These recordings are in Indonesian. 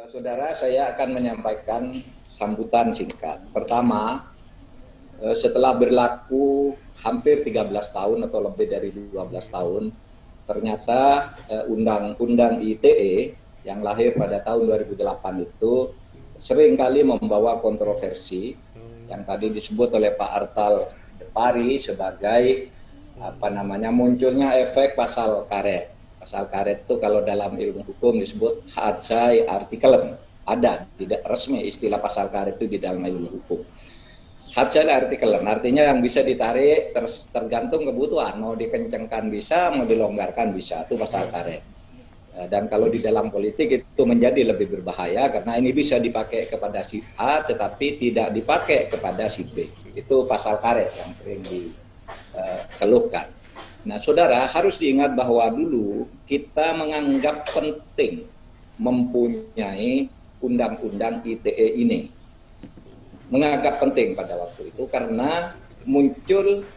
Saudara, saya akan menyampaikan sambutan singkat. Pertama, setelah berlaku hampir 13 tahun atau lebih dari 12 tahun, ternyata Undang-Undang ITE yang lahir pada tahun 2008 itu seringkali membawa kontroversi yang tadi disebut oleh Pak Artal Depari sebagai munculnya efek pasal karet. Pasal karet itu kalau dalam ilmu hukum disebut hadzai artikelem. Ada, tidak resmi istilah pasal karet itu di dalam ilmu hukum. Hadzai artikelem artinya yang bisa ditarik tergantung kebutuhan. Mau dikencengkan bisa, mau dilonggarkan bisa. Itu pasal karet. Dan kalau di dalam politik itu menjadi lebih berbahaya karena ini bisa dipakai kepada si A tetapi tidak dipakai kepada si B. Itu pasal karet yang sering dikeluhkan. Nah, saudara harus diingat bahwa dulu kita menganggap penting mempunyai undang-undang ITE ini. Menganggap penting pada waktu itu karena muncul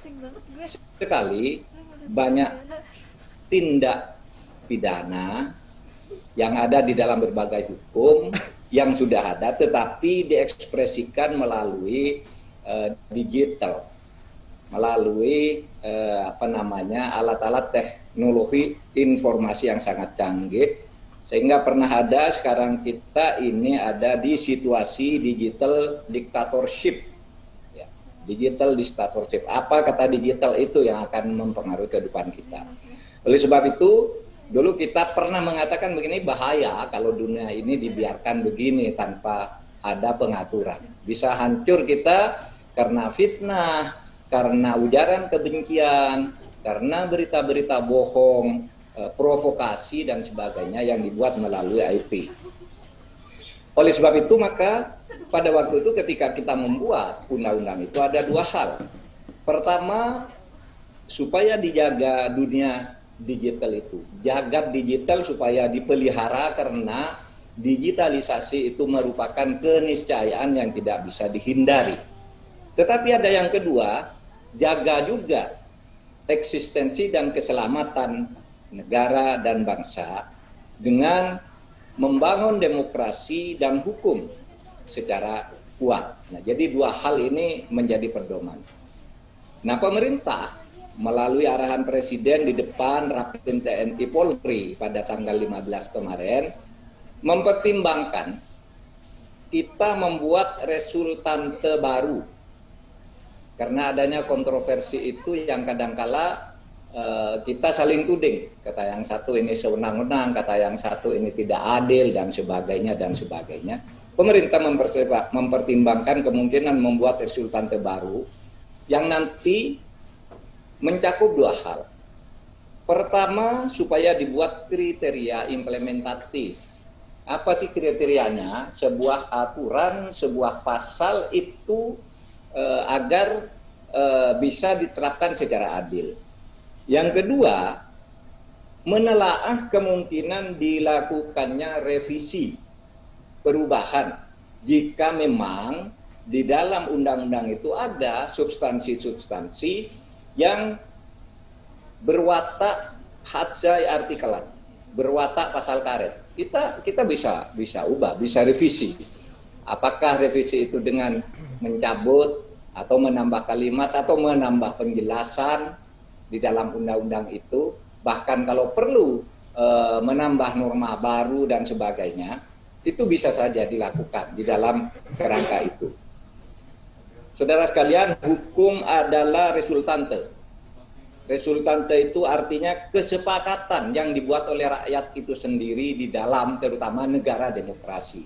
sekali banyak tindak pidana yang ada di dalam berbagai hukum yang sudah ada tetapi diekspresikan melalui digital, melalui alat-alat teknologi informasi yang sangat canggih, sehingga pernah ada sekarang kita ini ada di situasi digital dictatorship. Ya, digital dictatorship. Apa kata digital itu yang akan mempengaruhi kehidupan kita. Oleh sebab itu, dulu kita pernah mengatakan begini, bahaya kalau dunia ini dibiarkan begini tanpa ada pengaturan. Bisa hancur kita karena fitnah, karena ujaran kebencian, karena berita-berita bohong, provokasi dan sebagainya yang dibuat melalui IT. Oleh sebab itu maka pada waktu itu ketika kita membuat undang-undang itu ada dua hal. Pertama, supaya dijaga dunia digital itu. Jagat digital supaya dipelihara karena digitalisasi itu merupakan keniscayaan yang tidak bisa dihindari. Tetapi ada yang kedua, jaga juga eksistensi dan keselamatan negara dan bangsa dengan membangun demokrasi dan hukum secara kuat. Nah, jadi dua hal ini menjadi pedoman. Nah, pemerintah melalui arahan Presiden di depan Rapim TNI Polri pada tanggal 15 kemarin mempertimbangkan kita membuat resultante baru. Karena adanya kontroversi itu yang kadangkala kita saling tuding. Kata yang satu ini sewenang-wenang, kata yang satu ini tidak adil, dan sebagainya, dan sebagainya. Pemerintah mempertimbangkan kemungkinan membuat resultante baru yang nanti mencakup dua hal. Pertama, supaya dibuat kriteria implementatif. Apa sih kriterianya? Sebuah aturan, sebuah pasal itu agar bisa diterapkan secara adil. Yang kedua, menelaah kemungkinan dilakukannya revisi perubahan jika memang di dalam undang-undang itu ada substansi-substansi yang berwatak hadzai artikelan, berwatak pasal karet. Kita bisa ubah, bisa revisi. Apakah revisi itu dengan mencabut atau menambah kalimat atau menambah penjelasan di dalam undang-undang itu, bahkan kalau perlu menambah norma baru dan sebagainya, itu bisa saja dilakukan di dalam kerangka itu. Saudara sekalian, hukum adalah resultante. Resultante itu artinya kesepakatan yang dibuat oleh rakyat itu sendiri di dalam terutama negara demokrasi.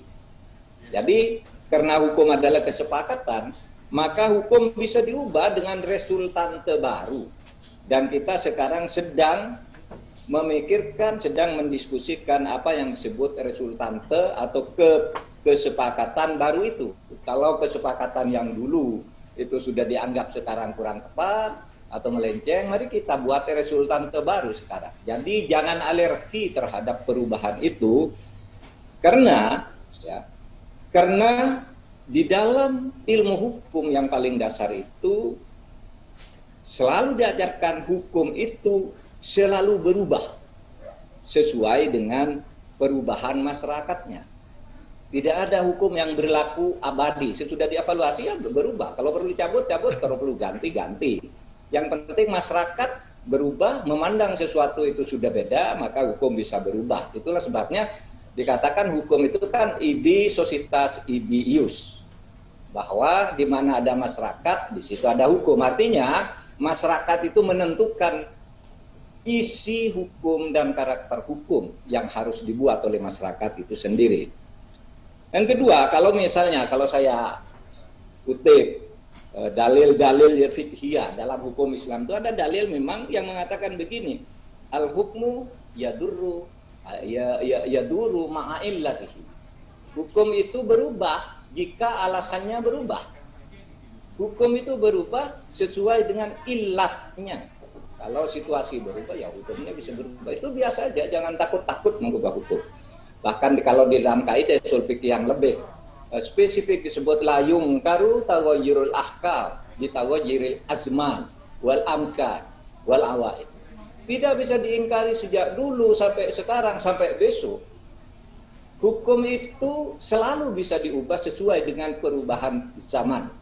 Jadi karena hukum adalah kesepakatan, maka hukum bisa diubah dengan resultante baru. Dan kita sekarang sedang memikirkan, sedang mendiskusikan apa yang disebut resultante atau kesepakatan baru itu. Kalau kesepakatan yang dulu itu sudah dianggap sekarang kurang tepat atau melenceng, mari kita buat resultante baru sekarang. Jadi jangan alergi terhadap perubahan itu, karena di dalam ilmu hukum yang paling dasar itu selalu diajarkan hukum itu selalu berubah sesuai dengan perubahan masyarakatnya. Tidak ada hukum yang berlaku abadi. Sesudah dievaluasi ya berubah. Kalau perlu dicabut, cabut. Kalau perlu ganti, ganti. Yang penting masyarakat berubah, memandang sesuatu itu sudah beda, maka hukum bisa berubah. Itulah sebabnya dikatakan hukum itu kan ibi societas ibi ius. Bahwa di mana ada masyarakat, di situ ada hukum. Artinya masyarakat itu menentukan isi hukum dan karakter hukum yang harus dibuat oleh masyarakat itu sendiri. Yang kedua, kalau misalnya kalau saya kutip dalil-dalil fiqhiyah dalam hukum Islam itu ada dalil memang yang mengatakan begini, al hukmu yadurru yaduru ma'a illatihi. Hukum itu berubah jika alasannya berubah. Hukum itu berubah sesuai dengan illatnya. Kalau situasi berubah ya hukumnya bisa berubah. Itu biasa aja, jangan takut-takut mengubah hukum. Bahkan kalau di dalam kaidah ushul fikih yang lebih spesifik disebut la yungkaru taghayyurul ahkam bi taghayyuril azman wal amkan wal awaid. Tidak bisa diingkari sejak dulu sampai sekarang sampai besok. Hukum itu selalu bisa diubah sesuai dengan perubahan zaman,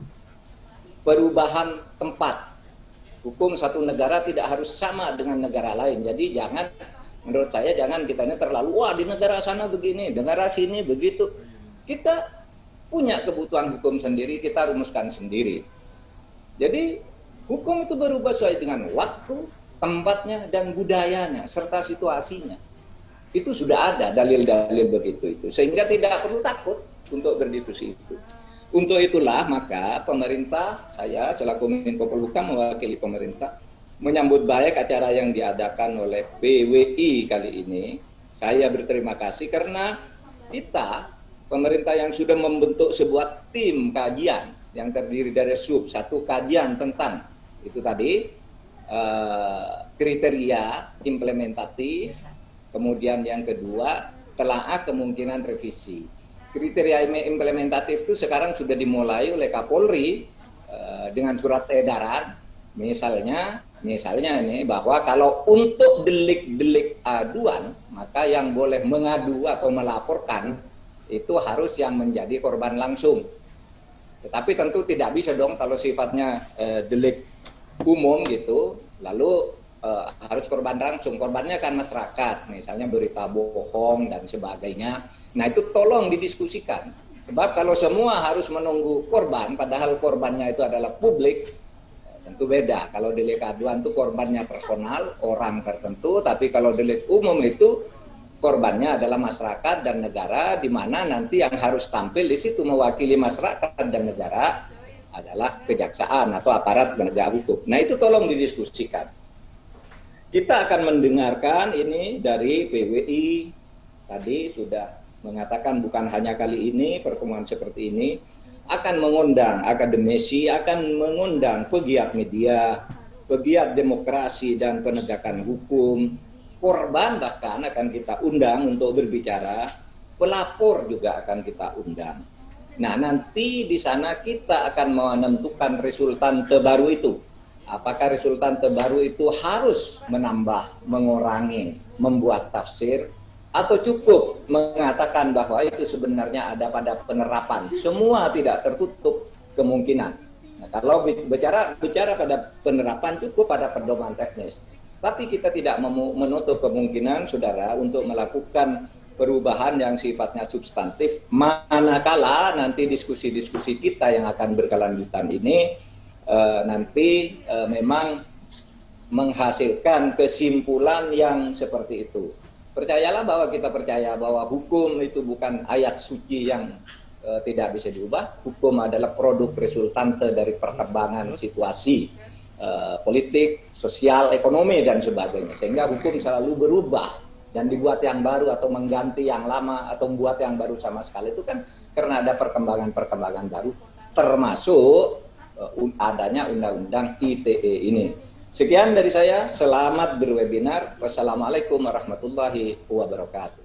perubahan tempat. Hukum satu negara tidak harus sama dengan negara lain. Jadi jangan, menurut saya jangan kita ini terlalu, wah di negara sana begini, negara sini begitu. Kita punya kebutuhan hukum sendiri, kita rumuskan sendiri. Jadi hukum itu berubah sesuai dengan waktu, tempatnya, dan budayanya, serta situasinya. Itu sudah ada dalil-dalil begitu itu. Sehingga tidak perlu takut untuk berdiskusi itu. Untuk itulah maka pemerintah, saya selaku Menko Polhukam mewakili pemerintah, menyambut baik acara yang diadakan oleh PWI kali ini. Saya berterima kasih karena kita, pemerintah yang sudah membentuk sebuah tim kajian yang terdiri dari satu kajian tentang itu tadi kriteria implementatif, kemudian yang kedua telaah kemungkinan revisi. Kriteria implementatif itu sekarang sudah dimulai oleh Kapolri dengan surat edaran, misalnya ini bahwa kalau untuk delik-delik aduan, maka yang boleh mengadu atau melaporkan itu harus yang menjadi korban langsung. Tetapi tentu tidak bisa dong kalau sifatnya delik umum gitu, lalu harus korban langsung. Korbannya kan masyarakat, misalnya berita bohong dan sebagainya. Nah itu tolong didiskusikan. Sebab kalau semua harus menunggu korban, padahal korbannya itu adalah publik, tentu beda. Kalau delik aduan itu korbannya personal, orang tertentu, tapi kalau delik umum itu korbannya adalah masyarakat dan negara, di mana nanti yang harus tampil di situ mewakili masyarakat dan negara adalah kejaksaan atau aparat penegak hukum. Nah itu tolong didiskusikan. Kita akan mendengarkan ini dari PWI, tadi sudah mengatakan bukan hanya kali ini pertemuan seperti ini, akan mengundang akademisi, akan mengundang pegiat media, pegiat demokrasi dan penegakan hukum, korban bahkan akan kita undang untuk berbicara, pelapor juga akan kita undang. Nah nanti di sana kita akan menentukan resultan terbaru itu. Apakah resultan terbaru itu harus menambah, mengurangi, membuat tafsir, atau cukup mengatakan bahwa itu sebenarnya ada pada penerapan. Semua tidak tertutup kemungkinan. Nah, kalau bicara pada penerapan cukup pada pedoman teknis. Tapi kita tidak menutup kemungkinan, saudara, untuk melakukan perubahan yang sifatnya substantif. Manakala nanti diskusi-diskusi kita yang akan berkelanjutan ini nanti memang menghasilkan kesimpulan yang seperti itu. Percayalah bahwa kita percaya bahwa hukum itu bukan ayat suci yang tidak bisa diubah. Hukum adalah produk resultante dari perkembangan situasi politik, sosial, ekonomi, dan sebagainya. Sehingga hukum selalu berubah dan dibuat yang baru atau mengganti yang lama atau membuat yang baru sama sekali itu kan karena ada perkembangan-perkembangan baru, termasuk adanya undang-undang ITE ini. Sekian dari saya, selamat berwebinar. Wassalamualaikum warahmatullahi wabarakatuh.